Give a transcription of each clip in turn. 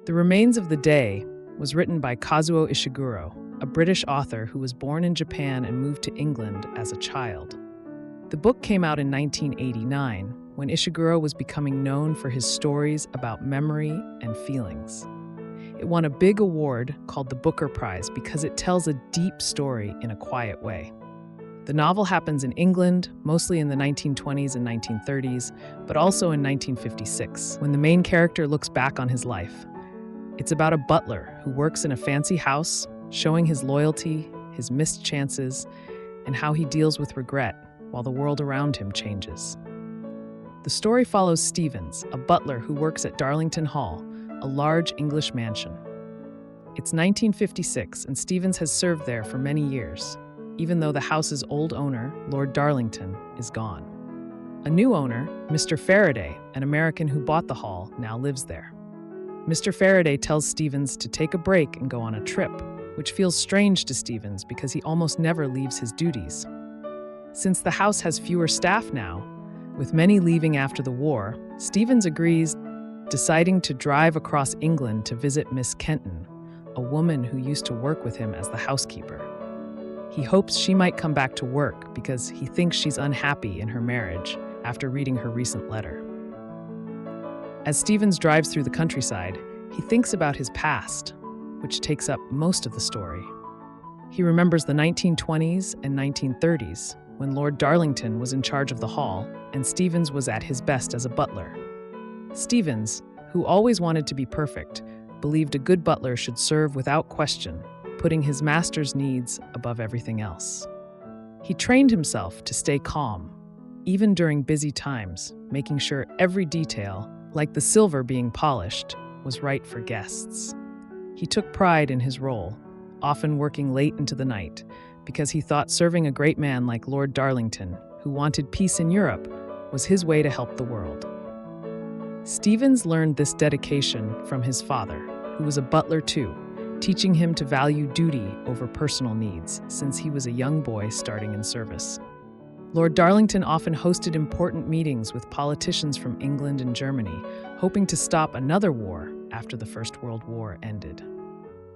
The Remains of the Day was written by Kazuo Ishiguro, a British author who was born in Japan and moved to England as a child. The book came out in 1989, when Ishiguro was becoming known for his stories about memory and feelings. It won a big award called the Booker Prize because it tells a deep story in a quiet way. The novel happens in England, mostly in the 1920s and 1930s, but also in 1956, when the main character looks back on his life. It's about a butler who works in a fancy house, showing his loyalty, his missed chances, and how he deals with regret while the world around him changes. The story follows Stevens, a butler who works at Darlington Hall, a large English mansion. It's 1956, and Stevens has served there for many years, even though the house's old owner, Lord Darlington, is gone. A new owner, Mr. Faraday, an American who bought the hall, now lives there. Mr. Faraday tells Stevens to take a break and go on a trip, which feels strange to Stevens because he almost never leaves his duties. Since the house has fewer staff now, with many leaving after the war, Stevens agrees, deciding to drive across England to visit Miss Kenton, a woman who used to work with him as the housekeeper. He hopes she might come back to work because he thinks she's unhappy in her marriage after reading her recent letter. As Stevens drives through the countryside, he thinks about his past, which takes up most of the story. He remembers the 1920s and 1930s, when Lord Darlington was in charge of the hall and Stevens was at his best as a butler. Stevens, who always wanted to be perfect, believed a good butler should serve without question, putting his master's needs above everything else. He trained himself to stay calm, even during busy times, making sure every detail, like the silver being polished, was right for guests. He took pride in his role, often working late into the night, because he thought serving a great man like Lord Darlington, who wanted peace in Europe, was his way to help the world. Stevens learned this dedication from his father, who was a butler too, teaching him to value duty over personal needs since he was a young boy starting in service. Lord Darlington often hosted important meetings with politicians from England and Germany, hoping to stop another war after the First World War ended.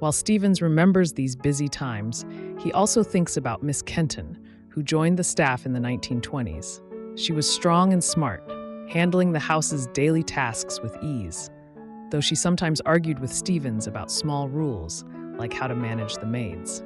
While Stevens remembers these busy times, he also thinks about Miss Kenton, who joined the staff in the 1920s. She was strong and smart, handling the house's daily tasks with ease, though she sometimes argued with Stevens about small rules, like how to manage the maids.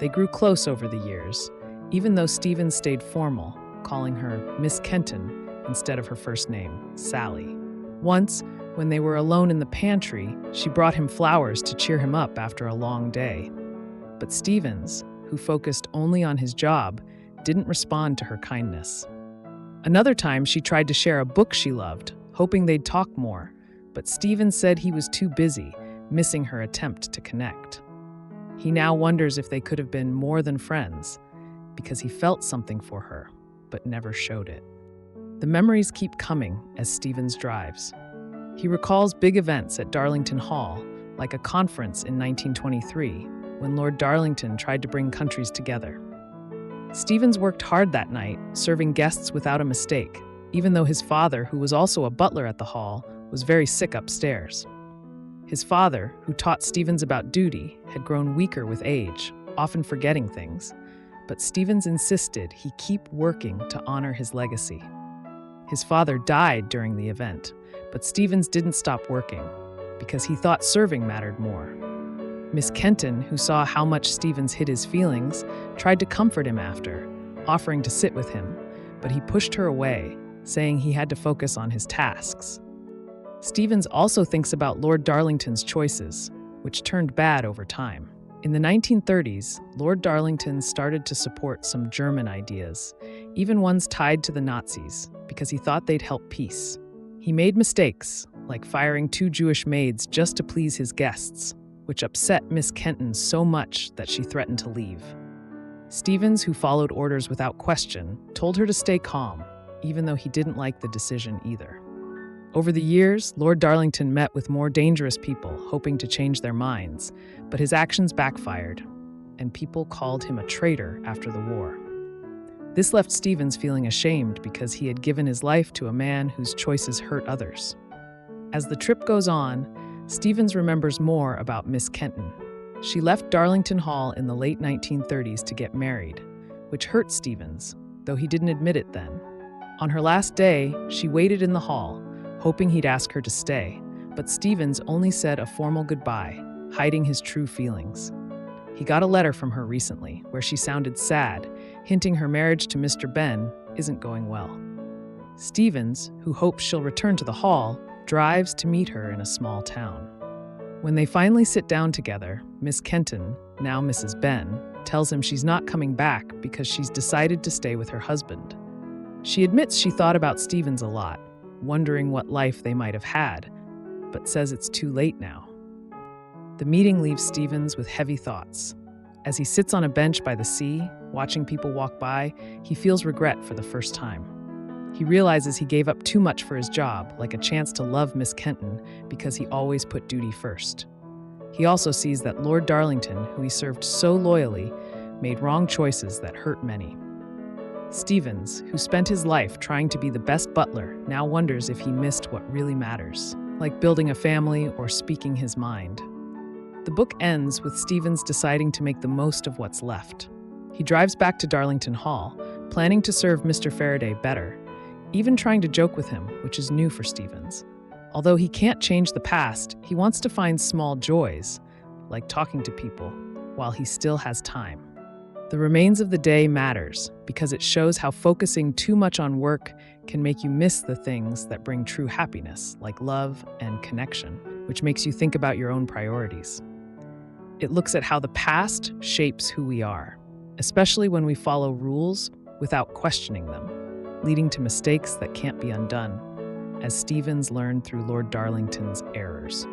They grew close over the years, even though Stevens stayed formal, calling her Miss Kenton instead of her first name, Sally. Once, when they were alone in the pantry, she brought him flowers to cheer him up after a long day. But Stevens, who focused only on his job, didn't respond to her kindness. Another time, she tried to share a book she loved, hoping they'd talk more, but Stevens said he was too busy, missing her attempt to connect. He now wonders if they could have been more than friends, because he felt something for her, but never showed it. The memories keep coming as Stevens drives. He recalls big events at Darlington Hall, like a conference in 1923, when Lord Darlington tried to bring countries together. Stevens worked hard that night, serving guests without a mistake, even though his father, who was also a butler at the hall, was very sick upstairs. His father, who taught Stevens about duty, had grown weaker with age, often forgetting things, but Stevens insisted he keep working to honor his legacy. His father died during the event, but Stevens didn't stop working, because he thought serving mattered more. Miss Kenton, who saw how much Stevens hid his feelings, tried to comfort him after, offering to sit with him, but he pushed her away, saying he had to focus on his tasks. Stevens also thinks about Lord Darlington's choices, which turned bad over time. In the 1930s, Lord Darlington started to support some German ideas, even ones tied to the Nazis, because he thought they'd help peace. He made mistakes, like firing 2 Jewish maids just to please his guests, which upset Miss Kenton so much that she threatened to leave. Stevens, who followed orders without question, told her to stay calm, even though he didn't like the decision either. Over the years, Lord Darlington met with more dangerous people, hoping to change their minds, but his actions backfired, and people called him a traitor after the war. This left Stevens feeling ashamed because he had given his life to a man whose choices hurt others. As the trip goes on, Stevens remembers more about Miss Kenton. She left Darlington Hall in the late 1930s to get married, which hurt Stevens, though he didn't admit it then. On her last day, she waited in the hall, hoping he'd ask her to stay, but Stevens only said a formal goodbye, hiding his true feelings. He got a letter from her recently, where she sounded sad, hinting her marriage to Mr. Ben isn't going well. Stevens, who hopes she'll return to the hall, drives to meet her in a small town. When they finally sit down together, Miss Kenton, now Mrs. Ben, tells him she's not coming back because she's decided to stay with her husband. She admits she thought about Stevens a lot, wondering what life they might have had, but says it's too late now. The meeting leaves Stevens with heavy thoughts. As he sits on a bench by the sea, watching people walk by, he feels regret for the first time. He realizes he gave up too much for his job, like a chance to love Miss Kenton, because he always put duty first. He also sees that Lord Darlington, who he served so loyally, made wrong choices that hurt many. Stevens, who spent his life trying to be the best butler, now wonders if he missed what really matters, like building a family or speaking his mind. The book ends with Stevens deciding to make the most of what's left. He drives back to Darlington Hall, planning to serve Mr. Faraday better, even trying to joke with him, which is new for Stevens. Although he can't change the past, he wants to find small joys, like talking to people, while he still has time. The remains of the day matters because it shows how focusing too much on work can make you miss the things that bring true happiness, like love and connection, which makes you think about your own priorities. It looks at how the past shapes who we are, especially when we follow rules without questioning them, leading to mistakes that can't be undone, as Stevens learned through Lord Darlington's errors.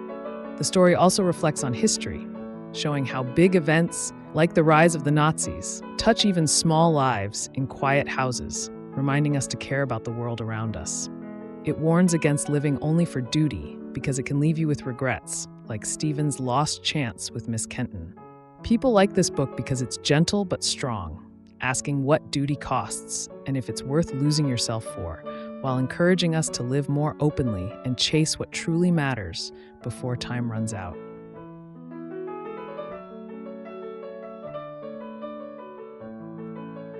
The story also reflects on history, showing how big events, like the rise of the Nazis, touch even small lives in quiet houses, reminding us to care about the world around us. It warns against living only for duty because it can leave you with regrets, like Stevens' lost chance with Miss Kenton. People like this book because it's gentle but strong, asking what duty costs and if it's worth losing yourself for, while encouraging us to live more openly and chase what truly matters before time runs out.